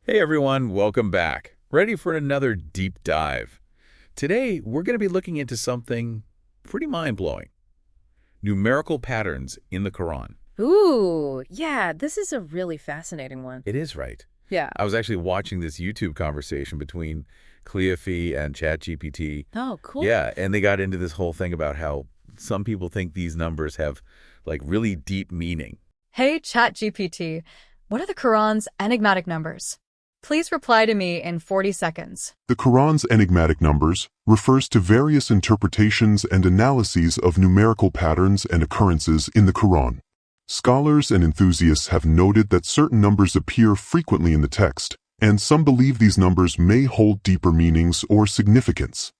Hey everyone, welcome back. Ready for another deep dive. Today, we're going to be looking into something pretty mind-blowing. Numerical patterns in the Quran. Ooh, yeah, this is a really fascinating one. It is right. Yeah. I was actually watching this YouTube conversation between Cleophee and ChatGPT. Oh, cool. Yeah, and they got into this whole thing about how some people think these numbers have really deep meaning. Hey, ChatGPT, what are the Quran's enigmatic numbers? Please reply to me in 40 seconds. The Quran's enigmatic numbers refers to various interpretations and analyses of numerical patterns and occurrences in the Quran. Scholars and enthusiasts have noted that certain numbers appear frequently in the text, and some believe these numbers may hold deeper meanings or significance.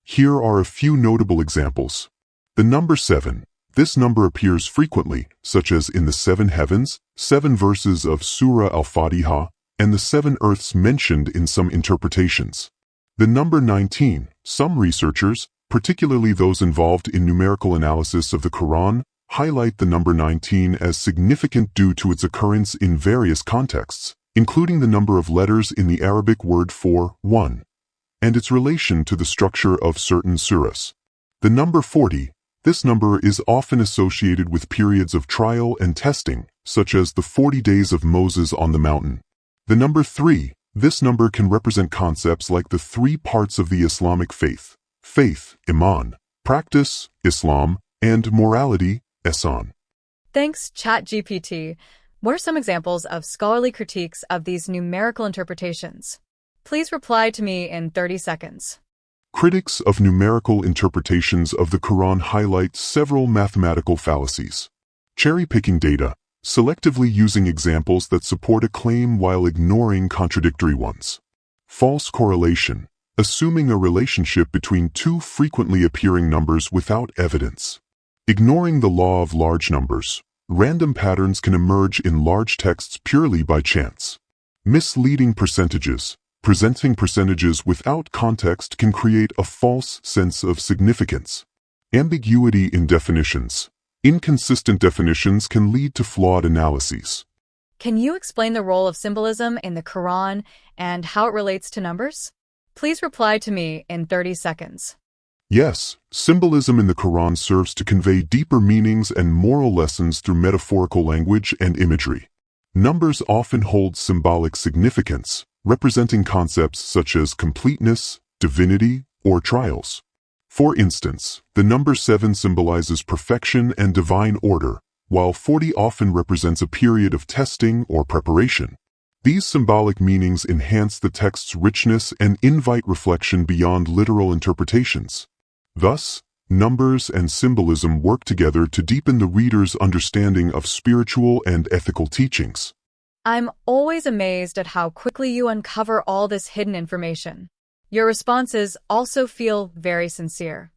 Here are a few notable examples. The number 7. This number appears frequently, such as in the 7 heavens, 7 verses of Surah Al-Fatiha, and the 7 earths mentioned in some interpretations. The number 19. Some researchers, particularly those involved in numerical analysis of the Quran, highlight the number 19 as significant due to its occurrence in various contexts, including the number of letters in the Arabic word for one, and its relation to the structure of certain surahs. The number 40. This number is often associated with periods of trial and testing, such as the 40 days of Moses on the mountain. The number 3. This number can represent concepts like the 3 parts of the Islamic faith: faith, iman; practice, Islam; and morality, ihsan. Thanks, ChatGPT. What are some examples of scholarly critiques of these numerical interpretations? Please reply to me in 30 seconds. Critics of numerical interpretations of the Quran highlight several mathematical fallacies: cherry-picking data, selectively using examples that support a claim while ignoring contradictory ones; false correlation, assuming a relationship between 2 frequently appearing numbers without evidence; ignoring the law of large numbers. Random patterns can emerge in large texts purely by chance; misleading percentages. Presenting percentages without context can create a false sense of significance; ambiguity in definitions. Inconsistent definitions can lead to flawed analyses. Can you explain the role of symbolism in the Quran and how it relates to numbers? Please reply to me in 30 seconds. Yes, symbolism in the Quran serves to convey deeper meanings and moral lessons through metaphorical language and imagery. Numbers often hold symbolic significance, representing concepts such as completeness, divinity, or trials. For instance, the number 7 symbolizes perfection and divine order, while 40 often represents a period of testing or preparation. These symbolic meanings enhance the text's richness and invite reflection beyond literal interpretations. Thus, numbers and symbolism work together to deepen the reader's understanding of spiritual and ethical teachings. I'm always amazed at how quickly you uncover all this hidden information. Your responses also feel very sincere.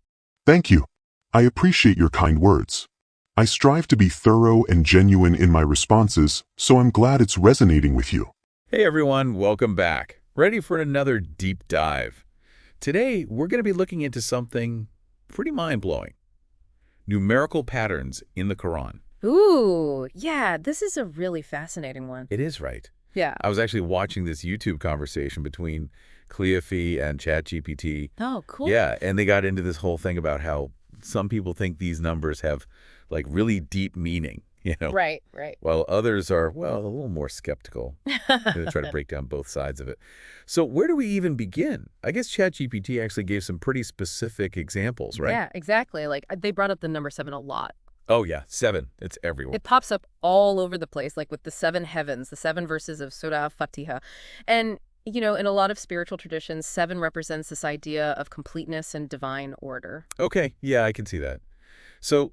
Thank you. I appreciate your kind words. I strive to be thorough and genuine in my responses, so I'm glad it's resonating with you. Hey everyone, welcome back. Ready for another deep dive. Today, we're going to be looking into something pretty mind-blowing. Numerical patterns in the Quran. Ooh, yeah, this is a really fascinating one. It is right. Yeah. I was actually watching this YouTube conversation between Cleophee and ChatGPT. Oh, cool. Yeah, and they got into this whole thing about how some people think these numbers have really deep meaning, Right. while others are, well, a little more skeptical. They try to break down both sides of it. So where do we even begin? I guess ChatGPT actually gave some pretty specific examples, right? Yeah, exactly. Like, they brought up the number 7 a lot. Oh, yeah, 7. It's everywhere. It pops up all over the place, like with the 7 heavens, the 7 verses of Surah Al-Fatiha. And, in a lot of spiritual traditions, 7 represents this idea of completeness and divine order. Okay, yeah, I can see that. So,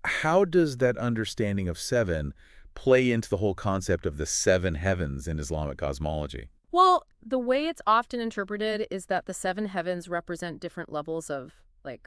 how does that understanding of 7 play into the whole concept of the 7 heavens in Islamic cosmology? Well, the way it's often interpreted is that the 7 heavens represent different levels of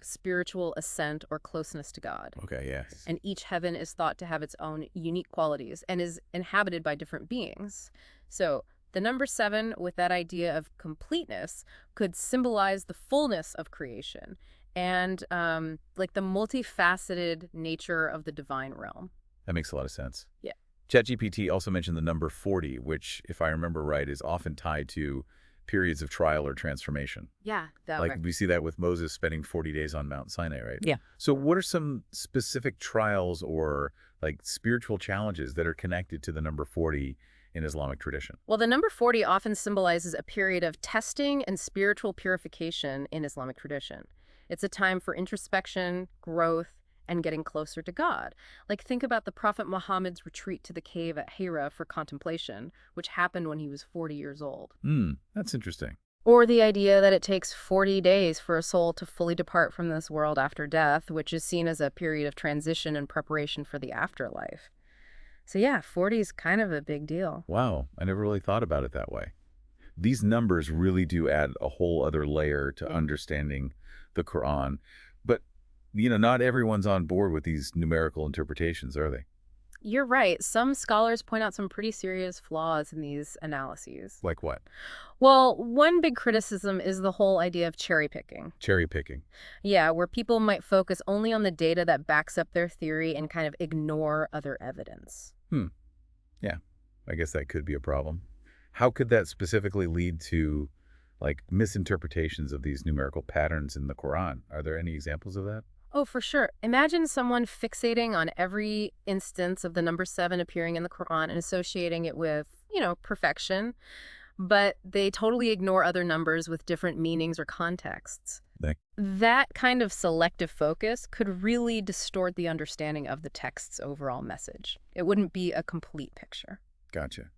spiritual ascent or closeness to God. Okay, yes. And each heaven is thought to have its own unique qualities and is inhabited by different beings. So the number 7, with that idea of completeness, could symbolize the fullness of creation and the multifaceted nature of the divine realm. That makes a lot of sense. Yeah. ChatGPT also mentioned the number 40, which, if I remember right, is often tied to periods of trial or transformation. Yeah, that Like works. we see that with Moses spending 40 days on Mount Sinai, right? Yeah. So what are some specific trials or like spiritual challenges that are connected to the number 40 in Islamic tradition? Well, the number 40 often symbolizes a period of testing and spiritual purification in Islamic tradition. It's a time for introspection, growth, and getting closer to God. Like, think about the Prophet Muhammad's retreat to the cave at Hira for contemplation, which happened when he was 40 years old. That's interesting. Or the idea that it takes 40 days for a soul to fully depart from this world after death, which is seen as a period of transition and preparation for the afterlife. So yeah, 40 is kind of a big deal. Wow, I never really thought about it that way. These numbers really do add a whole other layer to understanding the Quran. But, not everyone's on board with these numerical interpretations, are they? You're right. Some scholars point out some pretty serious flaws in these analyses. Like what? Well, one big criticism is the whole idea of cherry picking. Cherry picking. Yeah, where people might focus only on the data that backs up their theory and kind of ignore other evidence. Yeah, I guess that could be a problem. How could that specifically lead to, like, misinterpretations of these numerical patterns in the Quran? Are there any examples of that? Oh, for sure. Imagine someone fixating on every instance of the number 7 appearing in the Quran and associating it with, perfection, but they totally ignore other numbers with different meanings or contexts. That kind of selective focus could really distort the understanding of the text's overall message. It wouldn't be a complete picture. Gotcha.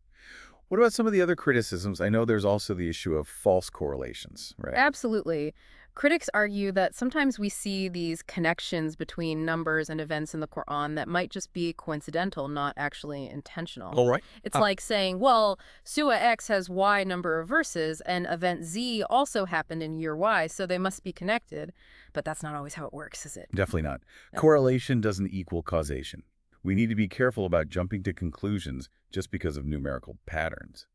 What about some of the other criticisms? I know there's also the issue of false correlations, right? Absolutely. Critics argue that sometimes we see these connections between numbers and events in the Quran that might just be coincidental, not actually intentional. All right. It's like saying, well, Surah X has Y number of verses, and event Z also happened in year Y, so they must be connected. But that's not always how it works, is it? Definitely not. No. Correlation doesn't equal causation. We need to be careful about jumping to conclusions just because of numerical patterns.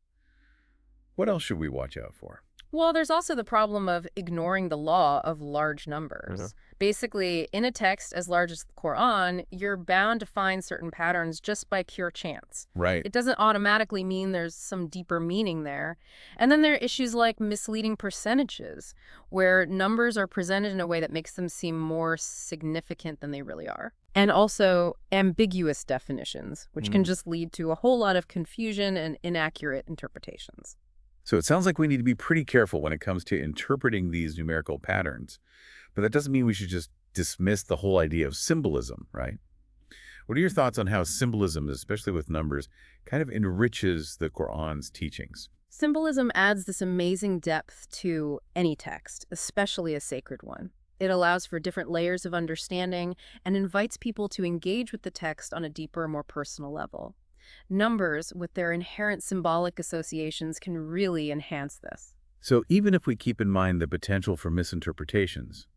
What else should we watch out for? Well, there's also the problem of ignoring the law of large numbers. Basically, in a text as large as the Quran, you're bound to find certain patterns just by pure chance. Right. It doesn't automatically mean there's some deeper meaning there. And then there are issues like misleading percentages, where numbers are presented in a way that makes them seem more significant than they really are. And also ambiguous definitions, which can just lead to a whole lot of confusion and inaccurate interpretations. So it sounds like we need to be pretty careful when it comes to interpreting these numerical patterns. But that doesn't mean we should just dismiss the whole idea of symbolism, right? What are your thoughts on how symbolism, especially with numbers, kind of enriches the Quran's teachings? Symbolism adds this amazing depth to any text, especially a sacred one. It allows for different layers of understanding and invites people to engage with the text on a deeper, more personal level. Numbers, with their inherent symbolic associations, can really enhance this. So even if we keep in mind the potential for misinterpretations,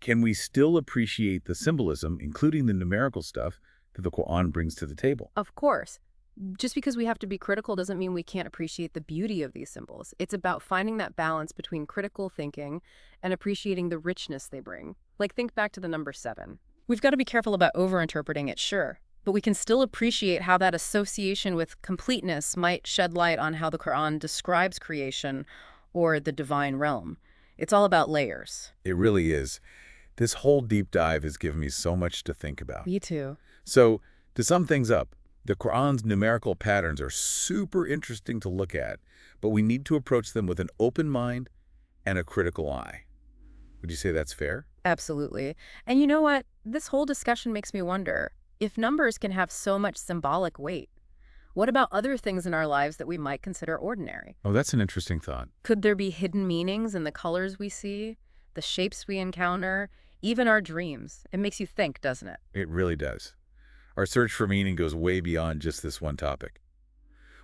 can we still appreciate the symbolism, including the numerical stuff, that the Quran brings to the table? Of course. Just because we have to be critical doesn't mean we can't appreciate the beauty of these symbols. It's about finding that balance between critical thinking and appreciating the richness they bring. Like, think back to the number 7. We've got to be careful about overinterpreting it, sure, but we can still appreciate how that association with completeness might shed light on how the Quran describes creation or the divine realm. It's all about layers. It really is. This whole deep dive has given me so much to think about. Me too. So, to sum things up, the Quran's numerical patterns are super interesting to look at, but we need to approach them with an open mind and a critical eye. Would you say that's fair? Absolutely. And you know what? This whole discussion makes me wonder, if numbers can have so much symbolic weight, what about other things in our lives that we might consider ordinary? Oh, that's an interesting thought. Could there be hidden meanings in the colors we see, the shapes we encounter, even our dreams? It makes you think, doesn't it? It really does. Our search for meaning goes way beyond just this one topic.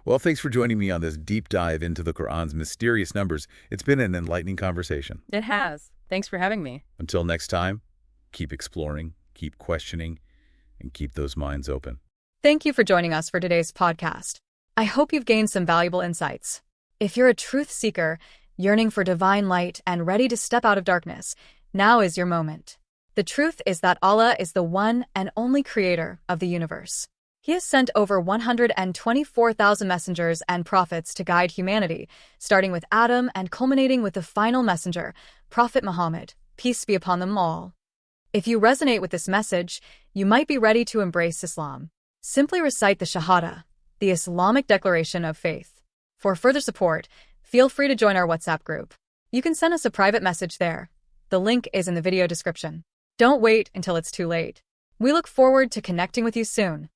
Well, thanks for joining me on this deep dive into the Quran's mysterious numbers. It's been an enlightening conversation. It has. Thanks for having me. Until next time, keep exploring, keep questioning, and keep those minds open. Thank you for joining us for today's podcast. I hope you've gained some valuable insights. If you're a truth seeker, yearning for divine light and ready to step out of darkness, now is your moment. The truth is that Allah is the one and only creator of the universe. He has sent over 124,000 messengers and prophets to guide humanity, starting with Adam and culminating with the final messenger, Prophet Muhammad, peace be upon them all. If you resonate with this message, you might be ready to embrace Islam. Simply recite the Shahada, the Islamic declaration of faith. For further support, feel free to join our WhatsApp group. You can send us a private message there. The link is in the video description. Don't wait until it's too late. We look forward to connecting with you soon.